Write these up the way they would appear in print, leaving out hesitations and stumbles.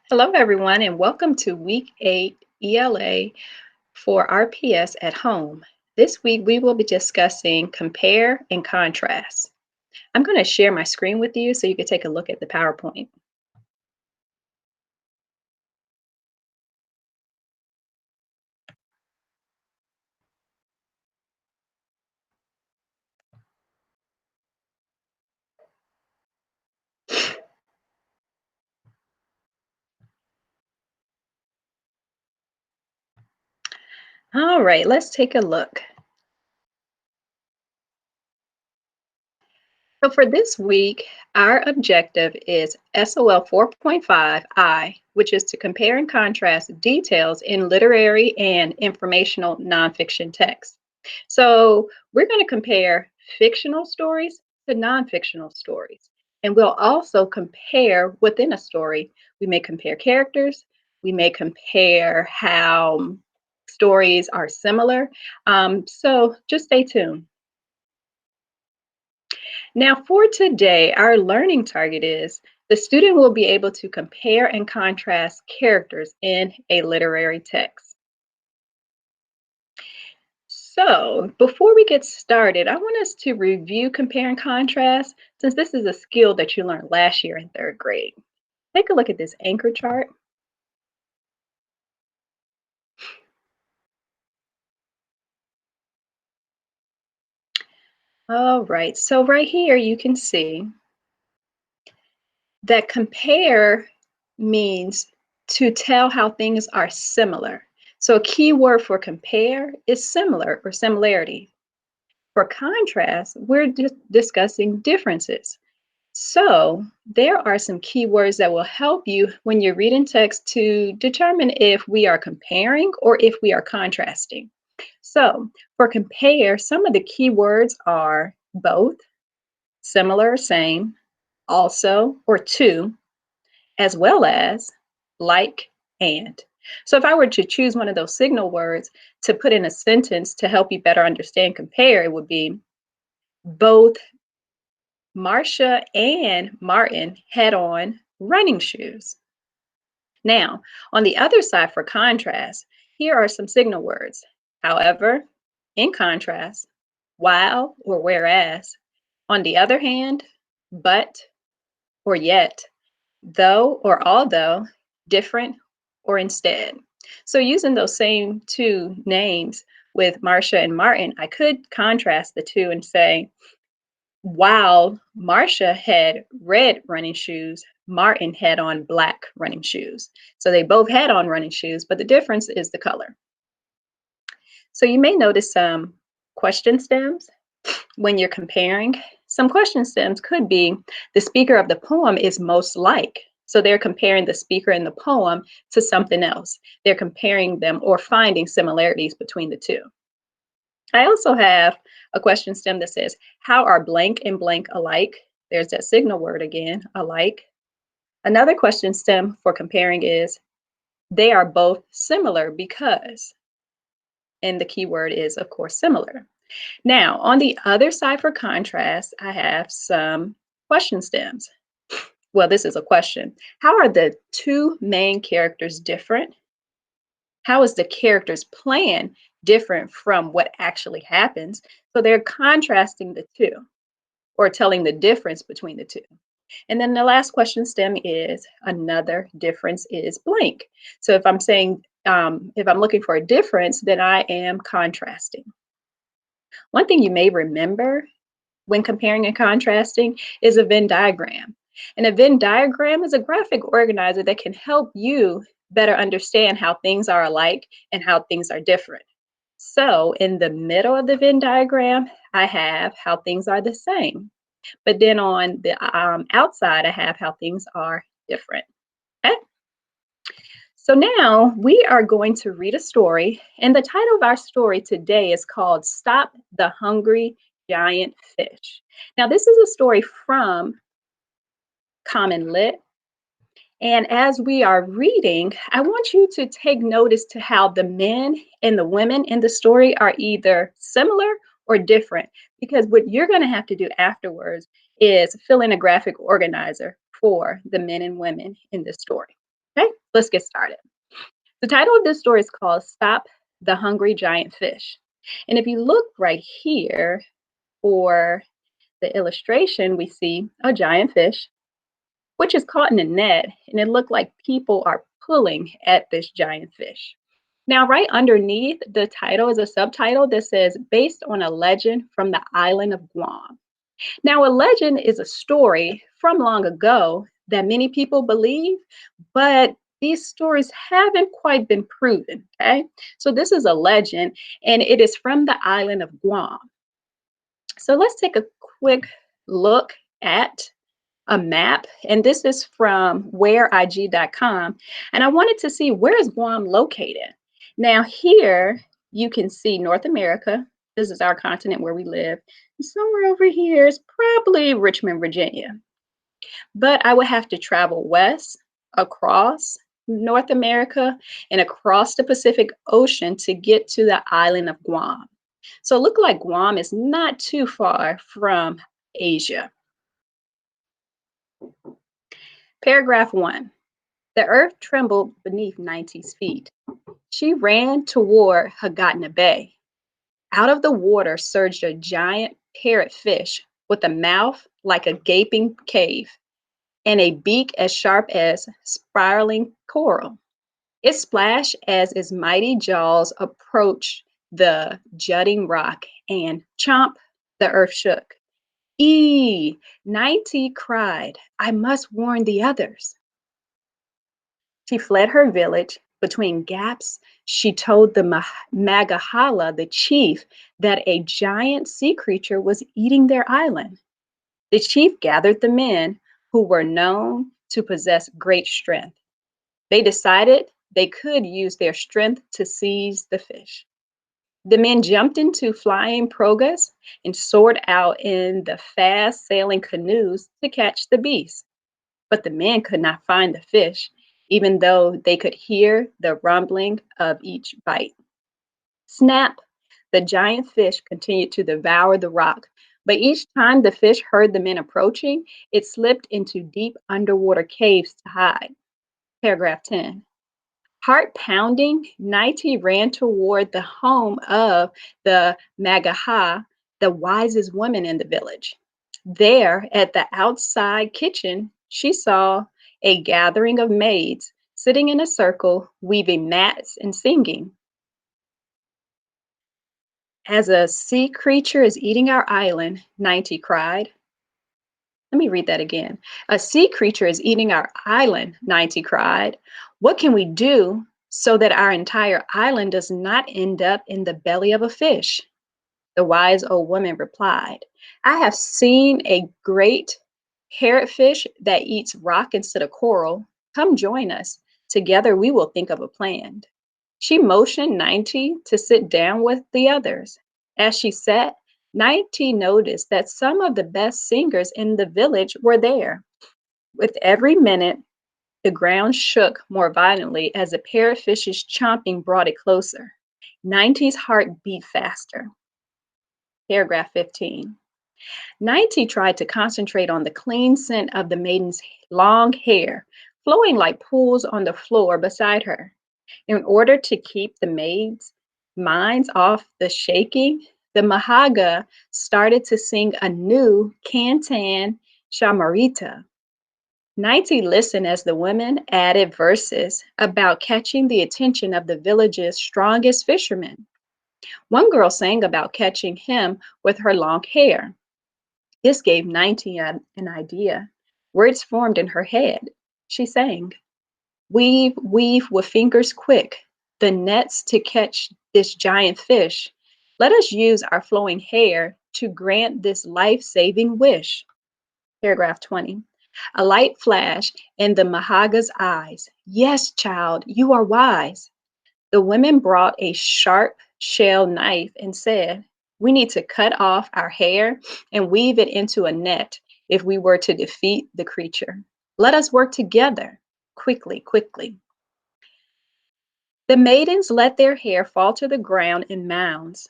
Hello, everyone, and welcome to Week 8 ELA for RPS at home. This week, we will be discussing compare and contrast. I'm going to share my screen with you so you can take a look at the PowerPoint. All right, let's take a look. So for this week, our objective is SOL 4.5I, which is to compare and contrast details in literary and informational nonfiction texts. So we're going to compare fictional stories to nonfictional stories. And we'll also compare within a story. We may compare characters. We may compare how stories are similar. So just stay tuned. Now, for today, our learning target is the student will be able to compare and contrast characters in a literary text. So, before we get started, I want us to review compare and contrast since this is a skill that you learned last year in third grade. Take a look at this anchor chart. All right, so right here you can see that compare means to tell how things are similar. So a key word for compare is similar or similarity. For contrast, we're discussing differences. So there are some keywords that will help you when you're reading text to determine if we are comparing or if we are contrasting. So for compare, some of the keywords are both, similar or same, also or to, as well as like and. So if I were to choose one of those signal words to put in a sentence to help you better understand compare, it would be both Marcia and Martin had on running shoes. Now, on the other side for contrast, here are some signal words. However, in contrast, while or whereas. On the other hand, but or yet, though or although, different or instead. So using those same two names with Marcia and Martin, I could contrast the two and say, while Marcia had red running shoes, Martin had on black running shoes. So they both had on running shoes, but the difference is the color. So you may notice some question stems when you're comparing. Some question stems could be the speaker of the poem is most like. So they're comparing the speaker in the poem to something else. They're comparing them or finding similarities between the two. I also have a question stem that says, how are blank and blank alike? There's that signal word again, alike. Another question stem for comparing is, they are both similar because, and the keyword is, of course, similar. Now, on the other side for contrast, I have some question stems. Well, this is a question. How are the two main characters different? How is the character's plan different from what actually happens? So they're contrasting the two or telling the difference between the two. And then the last question stem is another difference is blank. So if I'm saying, if I'm looking for a difference, then I am contrasting. One thing you may remember when comparing and contrasting is a Venn diagram. And a Venn diagram is a graphic organizer that can help you better understand how things are alike and how things are different. So in the middle of the Venn diagram, I have how things are the same. But then on the outside, I have how things are different. Okay? So now we are going to read a story. And the title of our story today is called Stop the Hungry Giant Fish. Now, this is a story from Common Lit. And as we are reading, I want you to take notice to how the men and the women in the story are either similar or different, because what you're going to have to do afterwards is fill in a graphic organizer for the men and women in this story. Okay, let's get started. The title of this story is called Stop the Hungry Giant Fish. And if you look right here for the illustration, we see a giant fish, which is caught in a net, and it looked like people are pulling at this giant fish. Now, right underneath the title is a subtitle that says, based on a legend from the island of Guam. Now, a legend is a story from long ago that many people believe, but these stories haven't quite been proven. Okay. So, this is a legend, and it is from the island of Guam. So, let's take a quick look at a map, and this is from whereig.com. And I wanted to see, where is Guam located? Now, here you can see North America. This is our continent where we live. Somewhere over here is probably Richmond, Virginia. But I would have to travel west across North America and across the Pacific Ocean to get to the island of Guam. So it looked like Guam is not too far from Asia. Paragraph 1. The earth trembled beneath Ninety's feet. She ran toward Hagatna Bay. Out of the water surged a giant parrotfish with a mouth like a gaping cave and a beak as sharp as spiraling coral. It splashed as its mighty jaws approached the jutting rock, and chomp, the earth shook. Ee, 90 cried, I must warn the others. She fled her village. Between gaps, she told the Magahala, the chief, that a giant sea creature was eating their island. The chief gathered the men who were known to possess great strength. They decided they could use their strength to seize the fish. The men jumped into flying progas and soared out in the fast sailing canoes to catch the beast. But the men could not find the fish, even though they could hear the rumbling of each bite. Snap! The giant fish continued to devour the rock, but each time the fish heard the men approaching, it slipped into deep underwater caves to hide. Paragraph 10. Heart pounding, Nighty ran toward the home of the Magaha, the wisest woman in the village. There, at the outside kitchen, she saw a gathering of maids sitting in a circle, weaving mats and singing. As a sea creature is eating our island, Nighty cried. Let me read that again. A sea creature is eating our island, Nighty cried. What can we do so that our entire island does not end up in the belly of a fish? The wise old woman replied, I have seen a great parrotfish that eats rock instead of coral. Come join us. Together we will think of a plan. She motioned 90 to sit down with the others. As she sat, 90 noticed that some of the best singers in the village were there. With every minute, the ground shook more violently as the parrotfish's chomping brought it closer. 90's heart beat faster. Paragraph 15. 90 tried to concentrate on the clean scent of the maiden's long hair, flowing like pools on the floor beside her. In order to keep the maids' minds off the shaking, the Mahaga started to sing a new cantan shamarita. 90 listened as the women added verses about catching the attention of the village's strongest fishermen. One girl sang about catching him with her long hair. This gave 90 an idea. Words formed in her head. She sang, weave, weave with fingers quick, the nets to catch this giant fish. Let us use our flowing hair to grant this life-saving wish. Paragraph 20. A light flashed in the Mahaga's eyes. Yes, child, you are wise. The women brought a sharp shell knife and said, we need to cut off our hair and weave it into a net if we were to defeat the creature. Let us work together. Quickly, quickly. The maidens let their hair fall to the ground in mounds.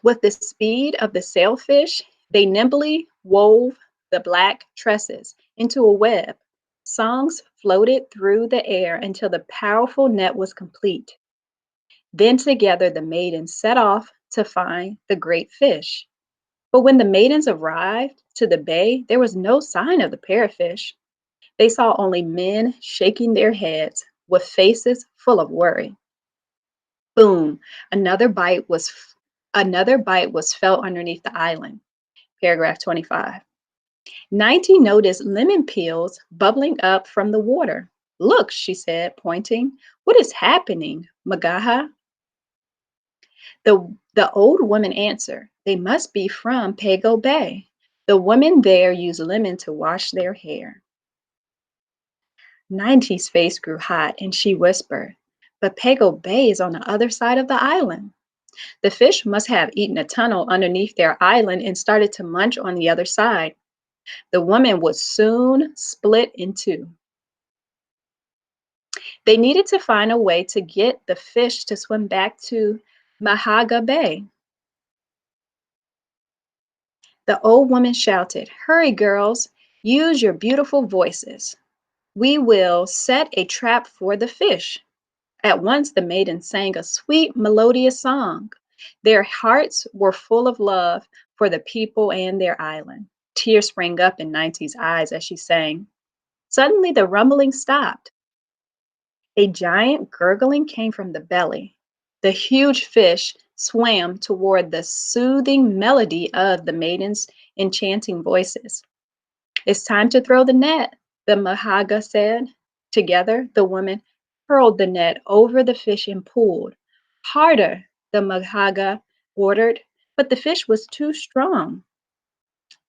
With the speed of the sailfish, they nimbly wove the black tresses into a web. Songs floated through the air until the powerful net was complete. Then together the maidens set off to find the great fish. But when the maidens arrived to the bay, there was no sign of the parrotfish. They saw only men shaking their heads with faces full of worry. Boom! Another bite was another bite was felt underneath the island. Paragraph 25. 90 noticed lemon peels bubbling up from the water. Look, she said, pointing. What is happening, Magaha? The old woman answered, they must be from Pago Bay. The women there use lemon to wash their hair. 90's face grew hot and she whispered, but Pago Bay is on the other side of the island. The fish must have eaten a tunnel underneath their island and started to munch on the other side. The woman would soon split in two. They needed to find a way to get the fish to swim back to Mahaga Bay. The old woman shouted, hurry, girls, use your beautiful voices. We will set a trap for the fish. At once the maidens sang a sweet, melodious song. Their hearts were full of love for the people and their island. Tears sprang up in 90's eyes as she sang. Suddenly the rumbling stopped. A giant gurgling came from the belly. The huge fish swam toward the soothing melody of the maidens' enchanting voices. It's time to throw the net, the Mahaga said. Together, the women hurled the net over the fish and pulled. Harder, the Mahaga ordered, but the fish was too strong.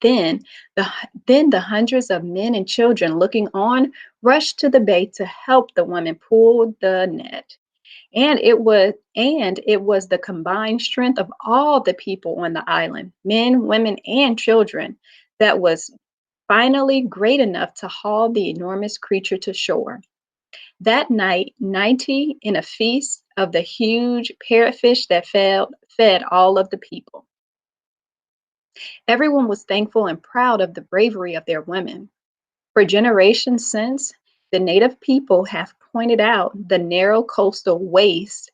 Then the hundreds of men and children looking on rushed to the bay to help the woman pull the net. And it was the combined strength of all the people on the island, men, women, and children, that was finally great enough to haul the enormous creature to shore. That night, 90 in a feast of the huge parrotfish that fed all of the people. Everyone was thankful and proud of the bravery of their women. For generations since, the native people have pointed out the narrow coastal waste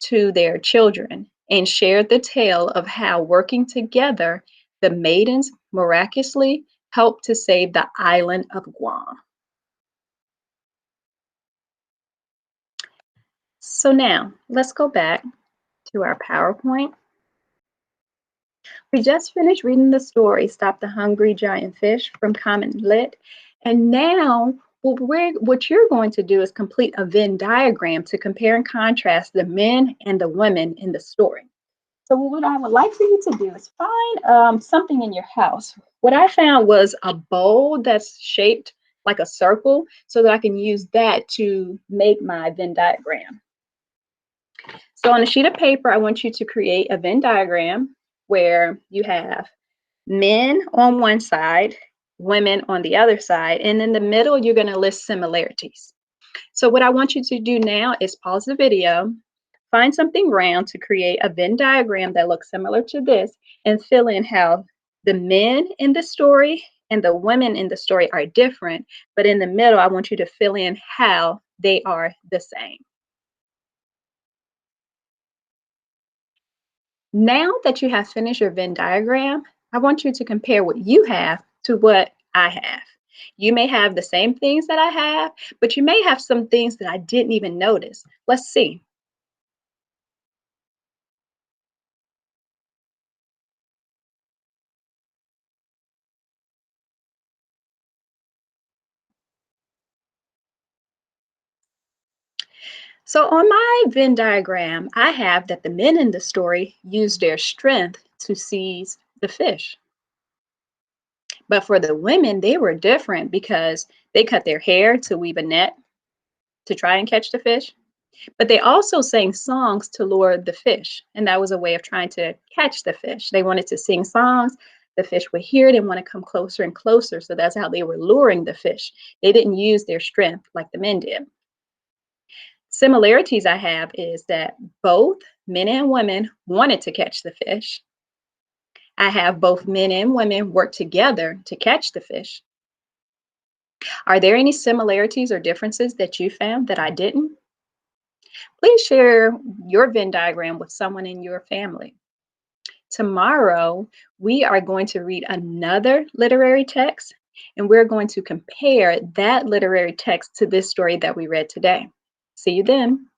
to their children and shared the tale of how, working together, the maidens miraculously helped to save the island of Guam. So now let's go back to our PowerPoint. We just finished reading the story, Stop the Hungry Giant Fish from Common Lit. And now what you're going to do is complete a Venn diagram to compare and contrast the men and the women in the story. So what I would like for you to do is find something in your house. What I found was a bowl that's shaped like a circle so that I can use that to make my Venn diagram. So on a sheet of paper, I want you to create a Venn diagram where you have men on one side, women on the other side, and in the middle, you're going to list similarities. So what I want you to do now is pause the video, find something round to create a Venn diagram that looks similar to this, and fill in how the men in the story and the women in the story are different, but in the middle, I want you to fill in how they are the same. Now that you have finished your Venn diagram, I want you to compare what you have to what I have. You may have the same things that I have, but you may have some things that I didn't even notice. Let's see. So on my Venn diagram, I have that the men in the story used their strength to seize the fish. But for the women, they were different because they cut their hair to weave a net to try and catch the fish. But they also sang songs to lure the fish, and that was a way of trying to catch the fish. They wanted to sing songs. The fish would hear it and want to come closer and closer. So that's how they were luring the fish. They didn't use their strength like the men did. Similarities I have is that both men and women wanted to catch the fish. I have both men and women work together to catch the fish. Are there any similarities or differences that you found that I didn't? Please share your Venn diagram with someone in your family. Tomorrow, we are going to read another literary text, and we're going to compare that literary text to this story that we read today. See you then.